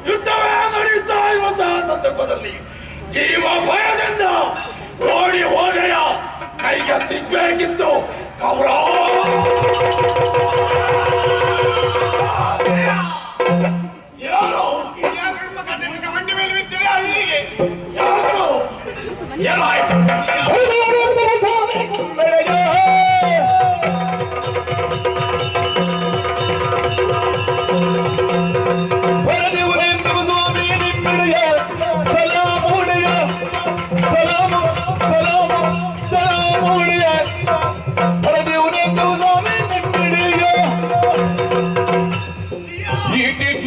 ಯುದ್ಧವೇ ನಡೆಯುತ್ತಾ ಇರುವಂತಹ ಸಂದರ್ಭದಲ್ಲಿ ಜೀವ ಭಯದಿಂದ ಓಡಿ ಹೋದೆಯ ಕೈಗೆ ಸಿಗ್ಬೇಕಿತ್ತು ಕೌರವ. ಯಾರು ಮಂಡಿ ಮೇಲೆ ಬಿದ್ದರೆ ಅಲ್ಲಿಗೆ ಯಾರು ಏನಾಯ್ತು?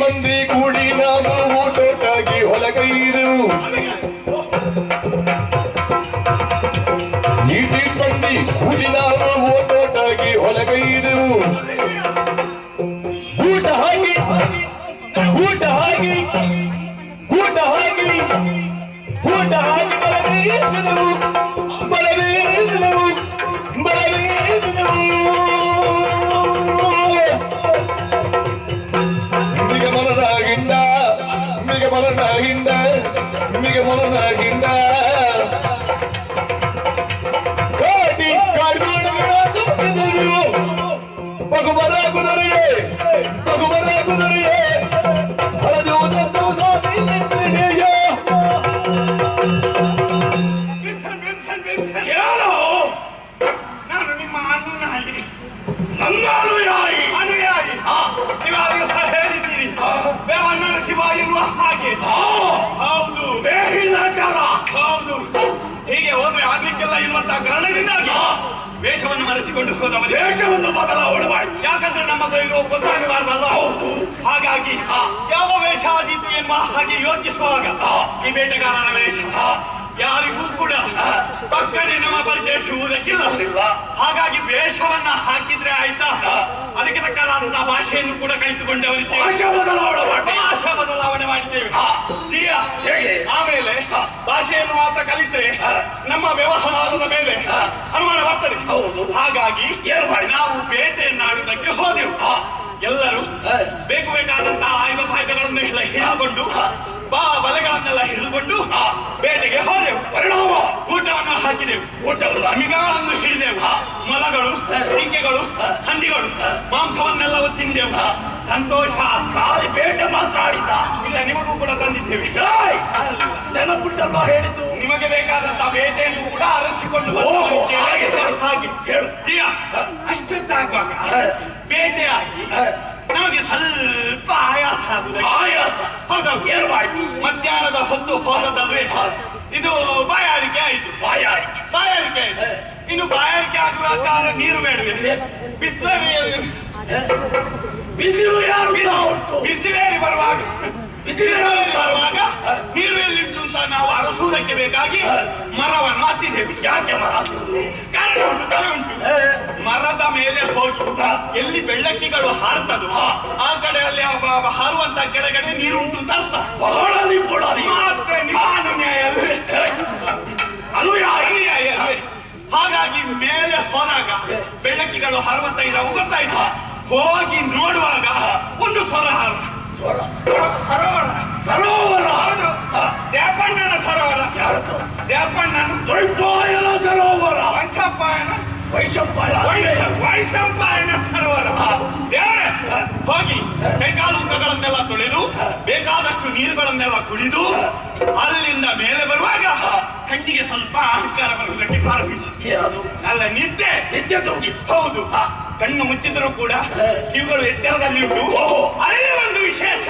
ಮಂದಿ ಕೂಡಿ ನಾವು ಊಟೋಟಾಗಿ ಹೊಲಗೈದೆವು. ನೀಟಿ ಮಂದಿ ಕೂಡಿ ನಾವು ಊಟೋಟಾಗಿ ಹೊಲಗೈದೆವು. ಊಟ ಹಾಕಿ ಊಟ ಹಾಕಿ ಊಟ ಹಾಕಿ ಊಟ ಹಾಕಿ ಬರಬೇಕಿದೆವು ಬರಬೇಕಿದೆವು ಬರಬೇಕಿದೆವು. ಮಿಗಮನಗಿಂದ ಕಾಟಿ ಕಾಡ್ಗೋಡಗಳು ಬಗುಬರ ಕುದುರೆಯೇ ಬಗುಬರ ಕುದುರೆಯೇ ಹಳದುವುದನ್ನು ಯಾರು? ನಾನು ನಿಮ್ಮ ಅನುಯಾಯಿ. ನನ್ನ ಅನುಯಾಯಿ? ಅನುಯಾಯಿ ನೀವಾಗ ಸಹ ಹೇಳಿದ್ದೀರಿ ಬೇವಣ್ಣನ ಶಿವ ಎನ್ನುವ ಹಾಗೆ. ಹೌದು, ಬೇಹಿನಾಚಾರ. ಹೌದು. ಹೀಗೆ ಹೋದ್ರೆ ಆಗ್ಲಿಕ್ಕೆಲ್ಲ ಎನ್ನುವಂತಹ ಕಾರಣದಿಂದಾಗಿ ವೇಷವನ್ನು ಮರೆಸಿಕೊಂಡು ಹೋದವನು ದೇಶವನ್ನು ಬದಲಾವಣೆ ಮಾಡಿ. ಯಾಕಂದ್ರೆ ನಮ್ಮ ಕೈಗೆ ಗೊತ್ತಾಗಬಾರ್ದಲ್ಲ. ಹೌದು. ಹಾಗಾಗಿ ಯಾವ ವೇಷ ಆದೀತು ಎನ್ನುವ ಹಾಗೆ ಯೋಚಿಸುವಾಗ ಈ ಬೇಟೆಗಾರನ ವೇಷ ಯಾರಿಗೂ ಕೂಡ ಪಕ್ಕನೆ ನಮ್ಮ ಪರಿಚಯಿಸುವುದಕ್ಕಿಲ್ಲ. ಹಾಗಾಗಿ ವೇಷವನ್ನ ಹಾಕಿದ್ರೆ ಆಯ್ತಾ, ಅದಕ್ಕೆ ತಕ್ಕದಾದಂತಹ ಭಾಷೆಯನ್ನು ಕೂಡ ಕಲಿತುಕೊಂಡವರಿದ್ದೇವೆ. ಭಾಷೆ ಬದಲಾವಣೆ ಮಾಡಿ. ಭಾಷೆ ಬದಲಾವಣೆ ಮಾಡಿದ್ದೇವೆ. ಹೇಗೆ? ಆಮೇಲೆ ಭಾಷೆಯನ್ನು ಮಾತ್ರ ಕಲಿತ್ರೆ ನಮ್ಮ ವ್ಯವಹಾರದ ಮೇಲೆ ಅನುಮಾನ ಬರ್ತದೆ. ಹೌದು. ಹಾಗಾಗಿ ಏನು ಮಾಡಿ ನಾವು ಬೇಟೆಯನ್ನಾಡುವುದಕ್ಕೆ ಹೋದೆವು. ಎಲ್ಲರೂ ಬೇಕಾದಂತಹ ಆಯುಧಗಳನ್ನು ಹಿಡಿದುಕೊಂಡು ಬಲೆಗಳನ್ನೆಲ್ಲ ಹಿಡಿದುಕೊಂಡು ಬೇಟೆಗೆ ಹೋದೆವು. ಪರಿಣಾಮ ಊಟವನ್ನು ಹಾಕಿದೆವು. ಊಟವನ್ನು ಮಿಗಗಳನ್ನು ಹಿಡಿದೆವು. ಮೊಲಗಳು, ಜಿಂಕೆಗಳು, ಹಂದಿಗಳು ಮಾಂಸವನ್ನೆಲ್ಲವೂ ತಿಂದೆವು. ಸಂತೋಷ. ಖಾಲಿ ಬೇಟೆ ಮಾತಾಡಿದ್ದ. ಇಲ್ಲ, ನಿಮಗೂ ಕೂಡ ತಂದಿದ್ದೇವೆ. ನೆನಪುಟ್ಟಲ್ವಾ ಹೇಳಿದ್ದು? ನಿಮಗೆ ಬೇಕಾದಂತಹ ಬೇಟೆಯನ್ನು ಕೂಡ ಅರಸಿಕೊಂಡು ಹಾಗೆ ಹೇಳು. ಅಷ್ಟೊತ್ತಾಗುವಾಗ ಬೇಟೆಯಾಗಿ ನಮಗೆ ಸ್ವಲ್ಪ ಆಯಾಸ ಆಗುವುದಕ್ಕೆ ಆಯಾಸ. ಹೌದೌದು. ಏನು ಮಾಡಿ? ಮಧ್ಯಾಹ್ನದ ಹೊತ್ತು ಹೋದದಲ್ವೇ ಇದು ಬಾಯಾರಿಕೆ ಆಯಿತು. ಬಾಯಾರಿಕೆ ಆಯಿತು. ಇನ್ನು ಬಾಯಾರಿಕೆ ಆಗುವ ಕಾಲ ನೀರು ಬೇಡವೆ? ಬಿಸಿಲೇರಿ ಬಿಸಿಲು ಯಾರು ಉಂಟು? ಬಿಸಿಲೇರಿ ಬರುವಾಗ ನೀರು ಎಲ್ಲಿಂಟು ಅಂತ ನಾವು ಅರಸುವುದಕ್ಕೆ ಬೇಕಾಗಿ ಮರವನ್ನು ಹತ್ತಿದ್ದೇವೆ. ಯಾಕೆ ಮರ? ಕಾರಣ ಉಂಟು, ತಲೆ ಉಂಟು. ಮರದ ಮೇಲೆ ಹೋಗಿ ಎಲ್ಲಿ ಬೆಳ್ಳಕ್ಕಿಗಳು ಹಾರ್ತದು ಆ ಕಡೆ ಅಲ್ಲಿ ಹಾರುವಂತ ಕೆಳಗಡೆ ನೀರುಂಟು ಅಂತ ಅರ್ಥ. ಬಹಳ ನಿಪುಣ. ಮತ್ತೆ ನಿಮ್ಮ ಅನುಯಾಯಿ ಅಲ್ವೇ? ಅನುಯಾಯಿ ಅಲ್ವೇ? ಹಾಗಾಗಿ ಮೇಲೆ ಹೋದಾಗ ಬೆಳ್ಳಕ್ಕಿಗಳು ಹಾರುವಂತ ಇರವು ಗೊತ್ತಾಯ್ತು. ಹೋಗಿ ನೋಡುವಾಗ ಒಂದು ಸರೋವರ. ದೇಪಣ್ಣನ ಸರೋವರ. ಯಾರದ್ದು? ದೇಪಣ್ಣನ ದ್ವೈಪಾಯನ ಸರೋವರ. ವೈಶಂಪಾಯನ ಸರೋವರ. ದೇವರೇ, ಹೋಗಿ ಕೈಕಾಲು ಮುಖಗಳನ್ನೆಲ್ಲ ತೊಳೆದು ಬೇಕಾದಷ್ಟು ನೀರುಗಳನ್ನೆಲ್ಲ ಕುಡಿದು ಅಲ್ಲಿಂದ ಮೇಲೆ ಬರುವಾಗ ಕಣ್ಣಿಗೆ ಸ್ವಲ್ಪ ಅಹಂಕಾರ ಬರುವುದಕ್ಕೆ ಪ್ರಾರಂಭಿಸಿ. ಅಲ್ಲ, ನಿದ್ದೆ ಹೋಗಿತ್ತು. ಹೌದು. ಕಣ್ಣು ಮುಚ್ಚಿದ್ರು ಕೂಡ ಇವುಗಳು ಎಚ್ಚರದಲ್ಲಿ ಉಂಟು. ಅದೇ ಒಂದು ವಿಶೇಷ.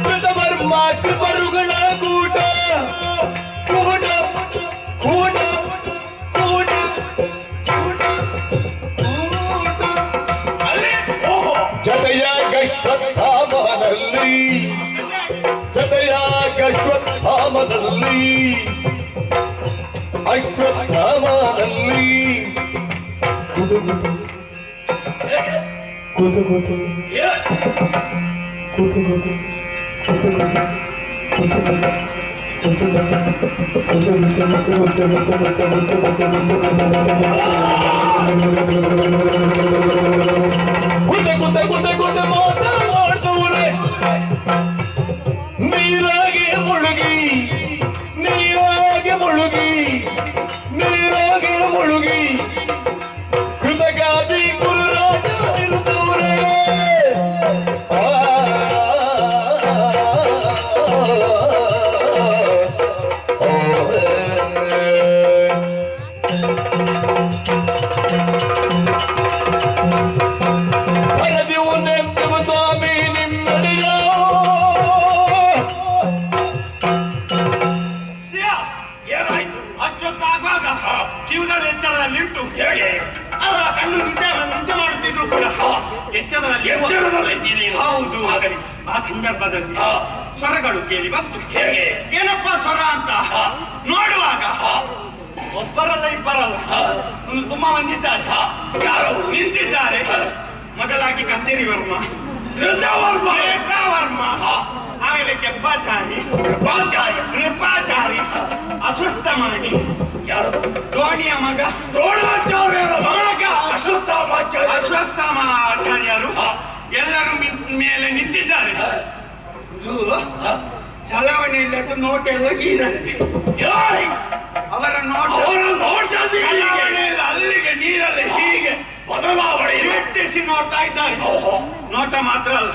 ಕೃತವರ್ಮರುಗಳ ಕೂಟ ಕೂಟ ಕೂಟ ಕೂಟ ಅಲ್ಲಿ ಜತೆಯಾಗ ಶ್ವತ್ಥಾಮದಲ್ಲಿ ಜತೆಯಾಗ ಶ್ವತ್ಥಾಮದಲ್ಲಿ ಅಶ್ವತ್ಥಾಮದಲ್ಲಿ ಕುದು ಕುದು ಕುದು ಗುದ್ದೆ ಮಾತಾಡ್ತವ್ರೆ ನೀರಾಗೆ ಮುಳುಗಿ ನೀರಾಗೆ ಮುಳುಗಿ ನೀರಾಗೆ ಮುಳುಗಿ ಕೃತಗಾದಿ ಗುರುರಾಜ ಇರುತ್ತವ್ರೆ ಏನಾಯ್ತು? ಅಷ್ಟೊತ್ತಾಗುವಾಗ ಕಿವಿಗಳು ಎಚ್ಚರದಲ್ಲಿಂಟು. ಹೇಗೆ? ಅಲ್ಲ, ಕಣ್ಣು ನಿದ್ದೆ ಮಾಡುತ್ತಿದ್ರು ಕೂಡ ಎಚ್ಚರದಲ್ಲಿದ್ದೀನಿ. ಹೌದು. ಆಗಲಿ. ಆ ಸಂದರ್ಭದಲ್ಲಿ ಸ್ವರಗಳು ಕೇಳಿ ಬಂತು. ಹೇಗೆ? ಏನಪ್ಪ ಸ್ವರ ಅಂತ ನೋಡುವಾಗ ಒಬ್ಬರಲ್ಲ ಇಬ್ಬರಲ್ಲ ತುಂಬಾ ಬಂದಿದ್ದಾರೆ. ಯಾರು? ನಿಂತಿದ್ದಾರೆ. ಮೊದಲಾಗಿ ಕತ್ತೇರಿ ವರ್ಮ, ಧೃತವರ್ಮ, ವರ್ಮ, ಆಮೇಲೆ ಕೆಪ್ಪಾಚಾರಿ, ಕೃಪಾಚಾರಿ, ಅಸ್ವಸ್ಥಮಾನಿ, ಯಾರು? ಧೋನಿಯ ಮಗ ದ್ರೋಣಾಚಾರ್ಯರ ಮಗ ಅಶ್ವತ್ಥಾಮಾಚಾರ್ಯ. ಅಶ್ವತ್ಥಾಮಾಚಾರ್ಯರು ಎಲ್ಲರೂ ಮೇಲೆ ನಿಂತಿದ್ದಾರೆ. ಚಲಾವಣೆ ಇಲ್ಲದ ನೋಟ ಎಲ್ಲ ನೀರಲ್ಲಿ. ಅವರ ನೋಟ ಚಲಾವಣೆ ಇಲ್ಲ, ಅಲ್ಲಿಗೆ ನೀರಲ್ಲಿ ಹೀಗೆ ಬದಲಾವಣೆ ದಿಟ್ಟಿಸಿ ನೋಡ್ತಾ ಇದ್ದಾರೆ. ನೋಟ ಮಾತ್ರ ಅಲ್ಲ,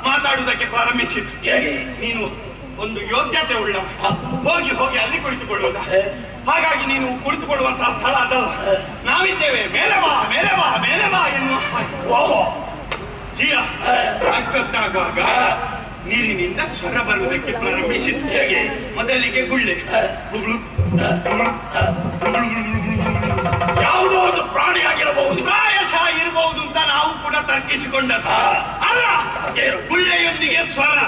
ಮಾತಾಡುವುದಕ್ಕೆ ಪ್ರಾರಂಭಿಸಿದ್ರು. ಹೇಗೆ? ನೀನು ಒಂದು ಯೋಗ್ಯತೆ ಉಳ್ಳವ, ಹೋಗಿ ಹೋಗಿ ಅಲ್ಲಿ ಕುಳಿತುಕೊಳ್ಳುವುದ. ಹಾಗಾಗಿ ನೀನು ಕುಳಿತುಕೊಳ್ಳುವಂತಹ ಸ್ಥಳ ಅದಲ್ಲ. ನಾವಿದ್ದೇವೆ, ಮೇಲೆ ಬಾ ಮೇಲೆ ಬಾ ಮೇಲೆ ಬಾ ಎನ್ನುವ ಓಹೋ ಜೀಯ. ಅಷ್ಟೊತ್ತಾಗುವಾಗ ನೀರಿನಿಂದ ಸ್ವರ ಬರುವುದಕ್ಕೆ ಪ್ರಾರಂಭಿಸಿತು. ಹೇಗೆ? ಮೊದಲಿಗೆ ಗುಳ್ಳೆ, ಯಾವುದೋ ಒಂದು ಪ್ರಾಣಿಯಾಗಿರಬಹುದು, ಪ್ರಾಯಶಃ ಇರಬಹುದು ಅಂತ ನಾವು ಕೂಡ ತರ್ಕಿಸಿಕೊಂಡದ್ದು. ಅಲ್ಲ, ಗುಳ್ಳೆಯೊಂದಿಗೆ ಸ್ವರ.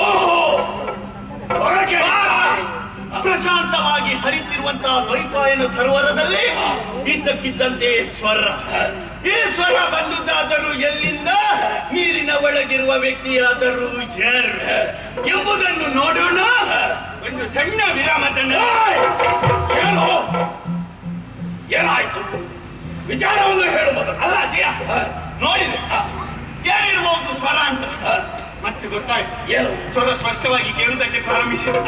ಓಹೋ ಹೊರಗೆ ಪ್ರಶಾಂತವಾಗಿ ಹರಿತಿರುವಂತಹ ದ್ವೈಪಾಯನ ಸರೋವರದಲ್ಲಿ ಇದ್ದಕ್ಕಿದ್ದಂತೆ ಸ್ವರ. ಈ ಸ್ವರ ಬಂದುದಾದರೂ ಎಲ್ಲಿಂದ? ನೀರಿನ ಒಳಗಿರುವ ವ್ಯಕ್ತಿಯಾದರೂ ಯಾರು ಎಂಬುದನ್ನು ನೋಡೋಣ. ಒಂದು ಸಣ್ಣ ವಿರಾಮದನ್ನ. ಏನು? ಏನಾಯ್ತು? ವಿಚಾರವನ್ನು ಹೇಳುವುದು ಅಲ್ಲ ಜಯ, ನೋಡಿದೆ ಏನಿರಬಹುದು ಸ್ವರ ಅಂತ. ಮತ್ತೆ ಗೊತ್ತಾಯ್ತು. ಏನು? ಸ್ವರ ಸ್ಪಷ್ಟವಾಗಿ ಕೇಳುವುದಕ್ಕೆ ಪ್ರಾರಂಭಿಸಿದ.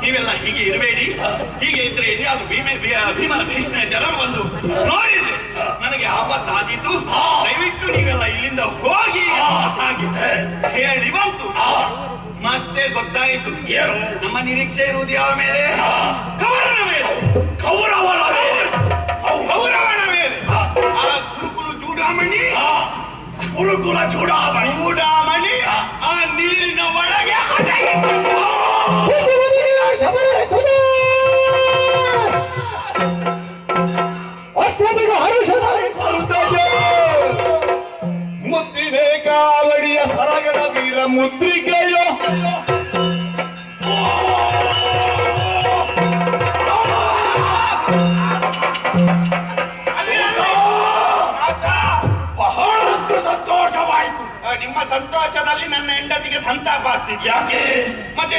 ನೀವೆಲ್ಲ ಹೀಗೆ ಇರಬೇಡಿ, ಹೀಗೆ ಇದ್ರೆ ಎಲ್ಲಿಯಾದ್ರು ಭೀಮನ ಭೀಷ್ಮ ಜನರು ಬಂದು ನೋಡಿದ್ರೆ ನನಗೆ ಆಪತ್ತಾದೀತು, ದಯವಿಟ್ಟು ನೀವೆಲ್ಲ ಇಲ್ಲಿಂದ ಹೋಗಿ ಹಾಗೆ ಹೇಳಿ ಬಂತು. ಮತ್ತೆ ಗೊತ್ತಾಯಿತು. ಏನು? ನಮ್ಮ ನಿರೀಕ್ಷೆ ಇರುವುದು ಯಾವ ಮೇಲೆ? ಕೌರವನ ಮೇಲೆ. ಕೌರವನ ಮೇಲೆ. ಕೌರವನ ಮೇಲೆ. ಆ ಗುರುಕುಲು ಚೂಡಾಮಣಿ, ಗುರುಕುಲ ಚೂಡಾಮಣಿ ಆ ನೀರಿನ ಒಳಗೆ ಅತ್ಯಧಿಕ ಹರುಷದ ಮುದ್ದಿನೇ ಕಾವಡಿಯ ಸರಗಡ ವೀರ ಮುದ್ರಿಕೆಯೋ ಬಹಳಷ್ಟು ಸಂತೋಷವಾಯಿತು. ನಿಮ್ಮ ಸಂತೋಷದಲ್ಲಿ ನನ್ನ ಹೆಂಡತಿಗೆ ಸಂತಾಪ ಆಗ್ತಿದ್ಯಾ? ಯಾಕೆ? ಮತ್ತೆ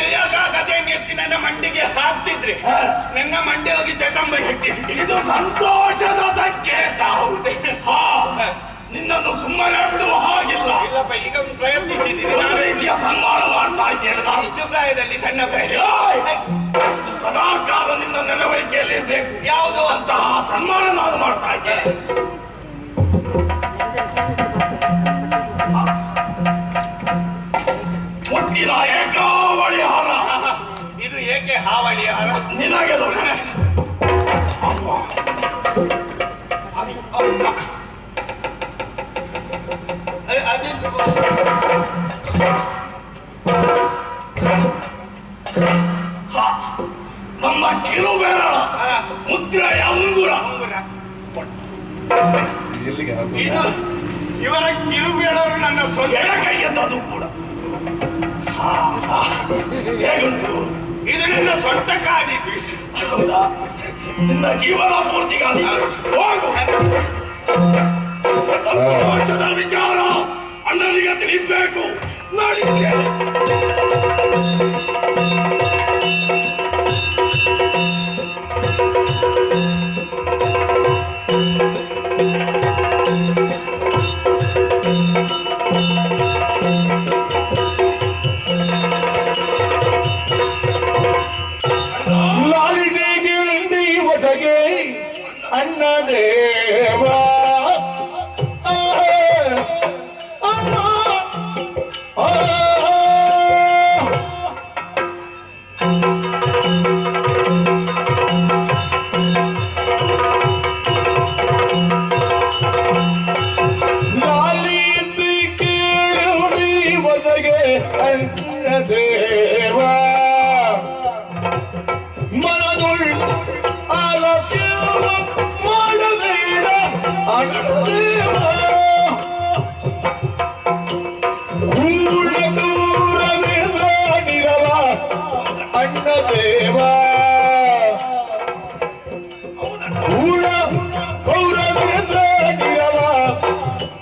ಗದೆಯನ್ನು ಎತ್ತಿ ನನ್ನ ಮಂಡಿಗೆ ಹಾಕ್ತಿದ್ರೆ ನನ್ನ ಮಂಡೆ ಹೋಗಿ ಚಟಂಬ ಹೆಟ್ಟಿದ್ರಿ. ಇದು ಸಂತೋಷದ ಸಂಕೇತ. ಹೌದೇ? ನಿನ್ನನ್ನು ಸುಮ್ಮನೆ ಬಿಡುವ ಹಾಗಿಲ್ಲ. ಇಲ್ಲಪ್ಪ, ಈಗ ಒಂದು ಪ್ರಯತ್ನಿಸಿದ್ದೀರಿ. ಒಂದು ರೀತಿಯ ಸನ್ಮಾನ ಮಾಡ್ತಾ ಇದ್ದೇನೆ. ಇಷ್ಟು ಪ್ರಾಯದಲ್ಲಿ ಸಣ್ಣ ಪ್ರಾಯ. ಸದಾ ಕಾಲ ನಿನ್ನ ನೆನವರಿಕೆಯಲ್ಲಿ ಇರಬೇಕು. ಯಾವುದು ಅಂತಹ ಸನ್ಮಾನ ನಾನು ಮಾಡ್ತಾ ಇದ್ದೇನೆ. ಮುತ್ತಿನ ಏಕಾವಳಿ ಹಾರ. ಇದು ಏಕೆ ಹಾವಳಿ ಹಾರ? ನಿನಗೆ ನಮ್ಮ ಕಿರುಬೆರಳ ಮುದ್ರೆಯ ಉಂಗುರ. ಇದು ಇವರ ಕಿರುಬೇಳವರು ನನ್ನ ಎಡಕೈಯದ್ದು ಕೂಡ ಹೇಗುಂಟು? ಇದು ನನ್ನ ಸ್ವಂತ ಕಾದಿದ್ದು. ಹೌದಾ? ನಿನ್ನ ಜೀವನ ಪೂರ್ತಿಗಾಗಿ ಹೋಗು. ಸಂತೋಷದ ವಿಚಾರ ಅಣ್ಣನಿಗೆ ತಿಳಿಸಬೇಕು. ನಡೀತೇನೆ. ಲಾಲಿಗೆ ಉಂಡಿ ಒದಗೆ ಅಣ್ಣ ದೇವ ಲಾಲಿ ಕೇಳುಡಿ ಒದಗೆ ಅಣ್ಣ ದೇವ ಮನದುಳ್ ಆಲೋಚನೆ ಮಾಡಬೇಡ ಅಣ್ಣದೇವ ಊಳ ದೂರವೇದ ನಿರವ ಅಣ್ಣದೇವ ಊಳ ಗೌರವೇದ ನಿರವ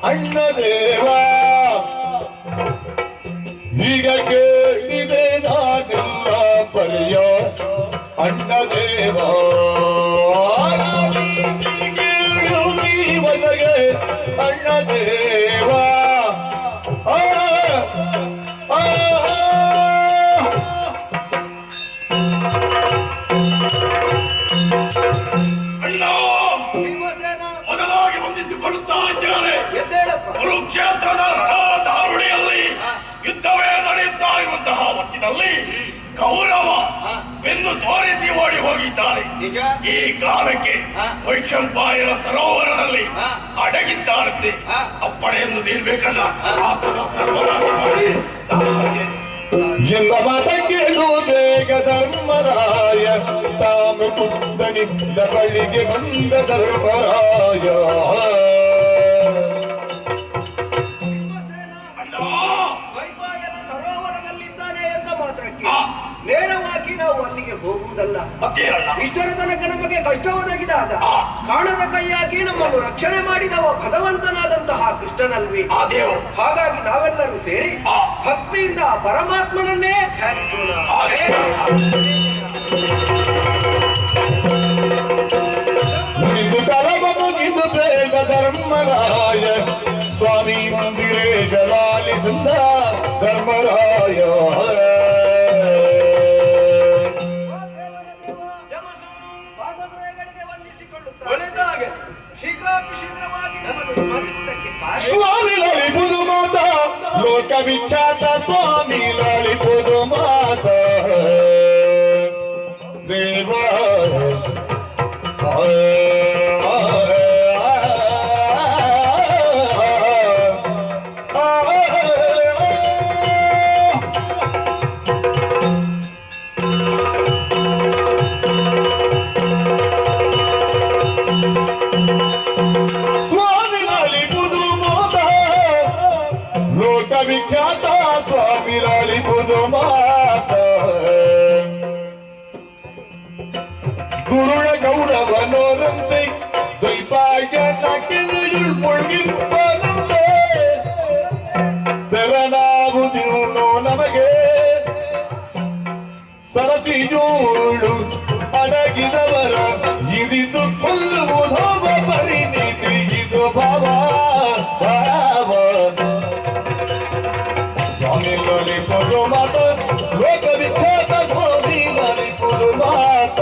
ಅಣ್ಣದೇವ ಈಗ ಕೇಳಿದೆ ನಾನೆಲ್ಲ ಪರಿಯ ಅಣ್ಣದೇವ ಕೇಳುವಿ ಒದಗೆ ಅಣ್ಣದೇವ ಅಣ್ಣ ಭೀಮಸೇನ ಮೊದಲಾಗಿ ವಂದಿಸಿಕೊಳ್ಳುತ್ತಾ ಇದ್ದಾರೆ. ಎದ್ದೇಳಪ್ಪ. ಕುರುಕ್ಷೇತ್ರದ ರಣಧಾರುಣಿಯಲ್ಲಿ ಯುದ್ಧವೇ ನಡೆಯುತ್ತಾ ಇರುವಂತಹ ಹೊತ್ತಿನಲ್ಲಿ ಕೌರವ ಬೆನ್ನು ತೋರಿಸಿ ಓಡಿ ಹೋಗಿದ್ದಾರೆ. ನಿಜ. ಈ ಕಾಲಕ್ಕೆ ವೈಶಂಪಾಯನ ಸರೋವರದಲ್ಲಿ ಹಾ. ಅಡಗಿದ್ದಾರಂತೆ. ಹಾ. ಅಪ್ಪಣೆಯನ್ನು ನೀಡಬೇಕಲ್ಲ. ಆತನ ಸರ್ವನಾಶ ಮಾಡಿ ಎಲ್ಲ ಮಾತಕ್ಕೇನು ಬೇಗ ಧರ್ಮರಾಯ ತಾನು ಕುಂದನಿಂದ ಬಳಿಗೆ ಬಂದ ಧರ್ಮರಾಯ ಭೀಮಸೇನ ಅಣ್ಣ ವೈಪಾಯನ ಸರೋವರದಲ್ಲಿದ್ದಾನೆ ಎಂದ ಮಾತ್ರಕ್ಕೆ ಆ. ನೇರವಾಗಿ ನಾವು ಅಲ್ಲಿಗೆ ಹೋಗುವುದಲ್ಲ. ಮತ್ತೇನಣ್ಣ? ಇಷ್ಟರ ತನಕ ನಮಗೆ ಕಷ್ಟ ಒದಗಿದಾಗ ಆ. ಕಾಣದ ಕೈಯಾಗಿ ನಮ್ಮನ್ನು ರಕ್ಷಣೆ ಮಾಡಿದವ ಭಗವಂತನಾದಂತಹ ಕೃಷ್ಣನಲ್ವಿ. ಆ ದೇವರು ಹಾಗಾಗಿ ನಾವೆಲ್ಲರೂ ಸೇರಿ ಆ. ಭಕ್ತಿಯಿಂದ ಆ ಪರಮಾತ್ಮನನ್ನೇ ಧ್ಯಾನಿಸೋಣ. ಹಾಗೆ. ಇದು ಕರಮ ಮುಗಿದು ಬೇಗ ಧರ್ಮರಾಯ ಸ್ವಾಮಿ ಮಂದಿರೇ ಜಲಾಲಿಸಿದ ಧರ್ಮರಾಯ ಪಾದದ್ವಯಗಳಿಗೆ ವಂದಿಸಿಕೊಳ್ಳುತ್ತಾರೆ. ಶೀಘ್ರಾತಿ ಶೀಘ್ರವಾಗಿ ನಮ್ಮನ್ನು ಸ್ಮರಿಸುವುದಕ್ಕೆ ಕಾರಣ ಸ್ವಾಮಿ ಲಲಿಪುದು ಮಾತ ಲೋಕ ವಿಖ್ಯಾತ ಸ್ವಾಮಿ ಲಲಿಪುದು ಮಾತ ದೇವ ಸ್ವಾಮಿ ಲಲಿಪುದು ಮಾತ ಲೋಕ ವಿಖ್ಯಾತ ಸ್ವಾಮಿ ಲಲಿಪುದು ಮಾತ ಗುರುಳ ಗೌರವನೋರಂತೆ ದ್ವೈಪಾಯನ ಕೆರೆಯುಳ್ ಮುಳುಗಿರುವಂತೆ ತೆರನಾವುದಿನ್ನು ನಮಗೆ ಸರತಿಯೂಳು ಅಡಗಿದವರ ಇರಿದು ಕೊಲ್ಲುವುದೋವ ಪರಿಣಿತಿ ಇದು ಭಾವ ಭಾವ ಸ್ವಾಮಿ ಲಲಿಪುದು ಮಾತ ಲೋಕ ವಿಖ್ಯಾತ ಸ್ವಾಮಿ ಲಲಿಪುದು ಮಾತ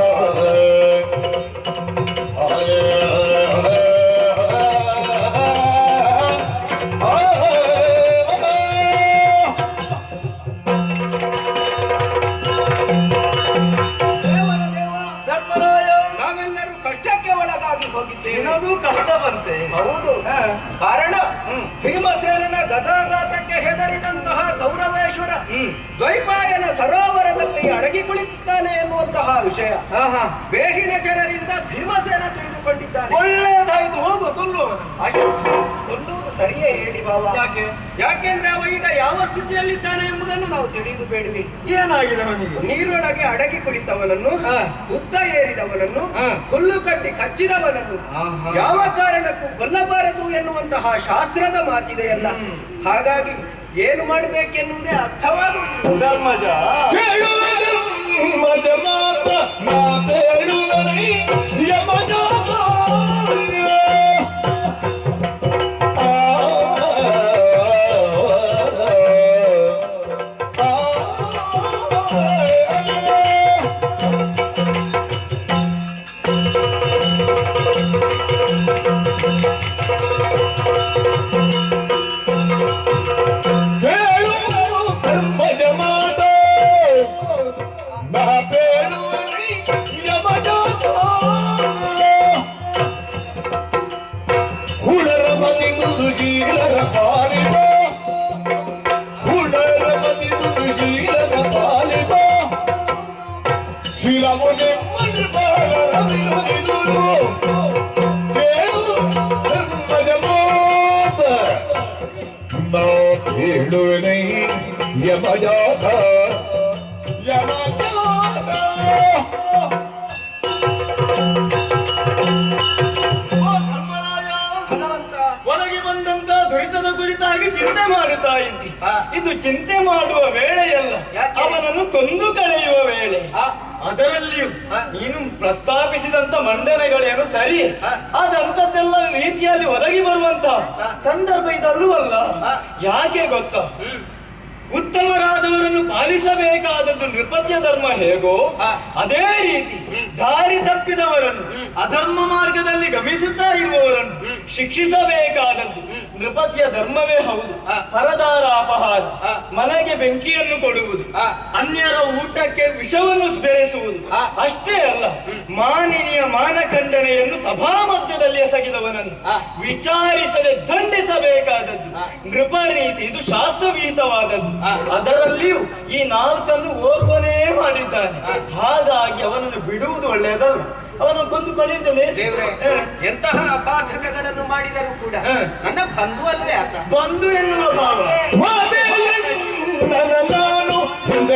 ದೇವರ ದೇವ ಧರ್ಮರಾಯ ನಾವೆಲ್ಲರೂ ಕಷ್ಟಕ್ಕೆ ಒಳಗಾಗಿ ಹೋಗಿದ್ದೇವೆ. ನಿನಗೂ ಕಷ್ಟ ಬಂತೆ. ಹೌದು. ಹಾ. ಕಾರಣ ಭೀಮಸೇನನ ಗದಾಘಾತಕ್ಕೆ ಹೆದರಿದಂತಹ ಕೌರವೇಶ್ವರ ದ್ವೈಪಾಯನ ಸರೋವರದಲ್ಲಿ ಅಡಗಿ ಕುಳಿತಿದ್ದಾನೆ ಎನ್ನುವಂತಹ ವಿಷಯ ಹಾ, ಹಾ. ಬೇಗಿನ ಜನರಿಂದ ಭೀಮಸೇನ ತಿಳಿದುಕೊಂಡಿದ್ದಾನೆ. ಒಳ್ಳೆಯದಾಯ್ತು, ಹೋಗು ಕೊಲ್ಲು. ಅಷ್ಟು ಕೊಲ್ಲುವುದು ಸರಿಯೇ ಹೇಳಿ ಬಾವ? ಯಾಕೆ? ಯಾಕೆಂದ್ರೆ ಅವ ಈಗ ಯಾವ ಸ್ಥಿತಿಯಲ್ಲಿದ್ದಾನೆ ಎಂಬುದನ್ನು ನಾವು ತಿಳಿದು ಬೇಡವಿ. ಏನಾಗಿದೆ ಅವನಿಗೆ? ನೀರೊಳಗೆ ಅಡಗಿ ಕುಳಿತವನನ್ನು, ಉದ್ದ ಏರಿದವನನ್ನು, ಹುಲ್ಲು ಕಟ್ಟಿ ಕಚ್ಚಿದವನನ್ನು ಯಾವ ಕಾರಣಕ್ಕೂ ಕೊಲ್ಲಬಾರದು ಎನ್ನುವಂತಹ ಶಾಸ್ತ್ರದ ಮಾತಿದೆಯಲ್ಲ. ಹಾಗಾಗಿ ಏನು ಮಾಡಬೇಕೆನ್ನುವುದೇ ಅರ್ಥವಾಗುವುದು. ಧರ್ಮಜ ಧರ್ಮಜ ಮಾತ ಮಾತೇಳುವನಿ ಯಮಜ ಯಮಜಾತ ಯಮಜಾತ ಭಗವಂತ ಒಳಗೆ ಬಂದಂತ ದುರಿತದ ಕುರಿತಾಗಿ ಚಿಂತೆ ಮಾಡುತ್ತಾ ಇದ್ದಿ. ಇದು ಚಿಂತೆ ಮಾಡುವ ವೇಳೆಯಲ್ಲ, ಯಾಕೆ? ಅವನನ್ನು ಕೊಂದು ಕಳೆಯುವ ವೇಳೆ. ಅದರಲ್ಲಿಯೂ ನೀನು ಪ್ರಸ್ತಾಪಿಸಿದಂತ ಮಂಡನೆಗಳೇನು ಸರಿ, ಅದಂತದ್ದೆಲ್ಲ ರೀತಿಯಲ್ಲಿ ಒದಗಿ ಬರುವಂತ ಸಂದರ್ಭ ಇದಲ್ಲೂ ಅಲ್ಲ. ಯಾಕೆ ಗೊತ್ತಾ? ಉತ್ತಮರಾದವರನ್ನು ಪಾಲಿಸಬೇಕಾದದ್ದು ನೃಪತ್ಯ ಧರ್ಮ ಹೇಗೋ ಅದೇ ರೀತಿ ದಾರಿ ತಪ್ಪಿದವರನ್ನು, ಅಧರ್ಮ ಮಾರ್ಗದಲ್ಲಿ ಗಮಿಸುತ್ತಾ ಇರುವವರನ್ನು ಶಿಕ್ಷಿಸಬೇಕಾದದ್ದು ನೃಪತ್ಯ ಧರ್ಮವೇ ಹೌದು. ಪರದಾರ ಅಪಹಾರ, ಮನೆಗೆ ಬೆಂಕಿಯನ್ನು ಕೊಡುವುದು, ಅನ್ಯರ ಊಟಕ್ಕೆ ವಿಷವನ್ನು ಬೆರೆಸುವುದು ಅಷ್ಟೇ ಅಲ್ಲ, ಮಾನಿನಿಯ ಮಾನಖಂಡನೆಯನ್ನು ಸಭಾ ಮಧ್ಯದಲ್ಲಿ ಎಸಗಿದವನನ್ನು ವಿಚಾರಿಸದೆ ದಂಡಿಸಬೇಕಾದದ್ದು ನೃಪನೀತಿ. ಇದು ಶಾಸ್ತ್ರವಿಹಿತವಾದದ್ದು. ಅದರಲ್ಲಿಯೂ ಈ ನಾಲ್ಕನ್ನು ಓರ್ವನೇ ಮಾಡಿದ್ದಾನೆ. ಹಾಗಾಗಿ ಅವನನ್ನು ಬಿಡುವುದು ಒಳ್ಳೆಯದಲ್ಲ, ಅವನು ಕೊಂದು ಕಳೆಯುವುದು ದೇವ್ರೆ, ಎಂತಹ ಅಪಾಠಕಗಳನ್ನು ಮಾಡಿದರೂ ಕೂಡ ನನ್ನ ಬಂಧು ಅಲ್ವೇ ಆತ. ಬಂಧು ಎನ್ನುವ ಭಾವ ನಾನು ಹಿಂದೆ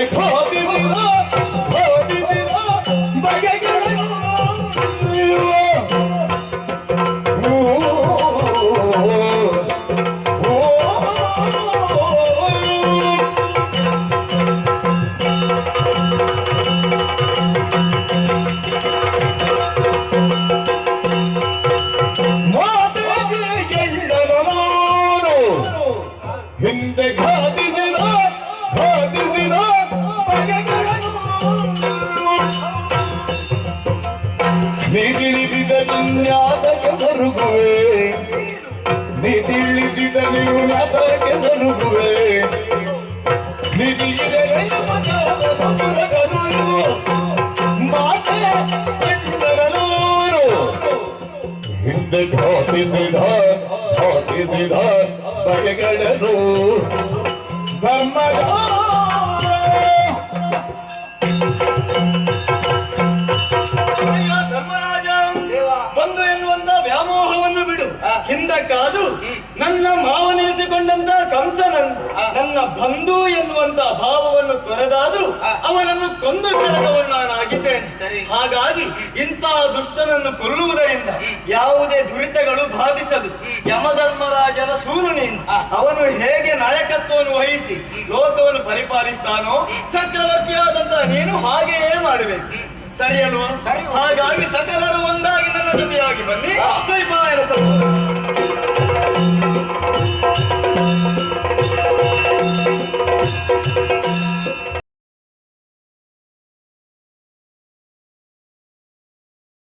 ಹಿಂದೆ ಘಾತಿಸಿದ ನೀ ತಿಳಿದಿದ ವಿನ್ಯಾಸಕ್ಕೆ ಮರುಗುವೆ, ನೀ ತಿಳಿದಿದ ವಿನ್ಯಾಸಕ್ಕೆ ಮರುಗುವೆ, ಹಿಂದೆ ಘಾತಿಸಿದ ಬಗೆಗಳನ್ನು ಧರ್ಮದ ಧರ್ಮರಾಜ, ಬಂಧು ಎನ್ನುವಂತ ವ್ಯಾಮೋಹವನ್ನು ಬಿಡು. ಹಿಂದಕ್ಕಾದ್ರೂ ನನ್ನ ಮಾವನೆನಿಸಿಕೊಂಡಂತ ಕಂಸನನ್ನು ನನ್ನ ಬಂಧು ಎನ್ನುವಂತ ಭಾವವನ್ನು ತೊರೆದಾದ್ರೂ ಅವನನ್ನು ಕೊಂದು ಕೆಳದವನು ನಾನಾಗಿದ್ದೇನೆ. ಹಾಗಾಗಿ ಇಂತಹ ದುಷ್ಟನನ್ನು ಕೊಲ್ಲುವುದರಿಂದ ಯಾವುದೇ ದುರಿತಗಳು ಬಾಧಿಸದು. ಯಮಧರ್ಮರಾಜನ ಸೂರು ನೀನು. ಅವನು ಹೇಗೆ ನಾಯಕತ್ವವನ್ನು ವಹಿಸಿ ಲೋಕವನ್ನು ಪರಿಪಾಲಿಸ್ತಾನೋ ಚಕ್ರವರ್ತಿಯಾದಂತ ನೀನು ಹಾಗೆಯೇ ಮಾಡಬೇಕು. ಸರಿ ಅಲ್ವಾ? ಹಾಗಾಗಿ ಸಕಲರು ಒಂದಾಗಿ ನನ್ನ ಜೊತೆಯಾಗಿ ಬನ್ನಿ. ದ್ವೈಪಾಯನ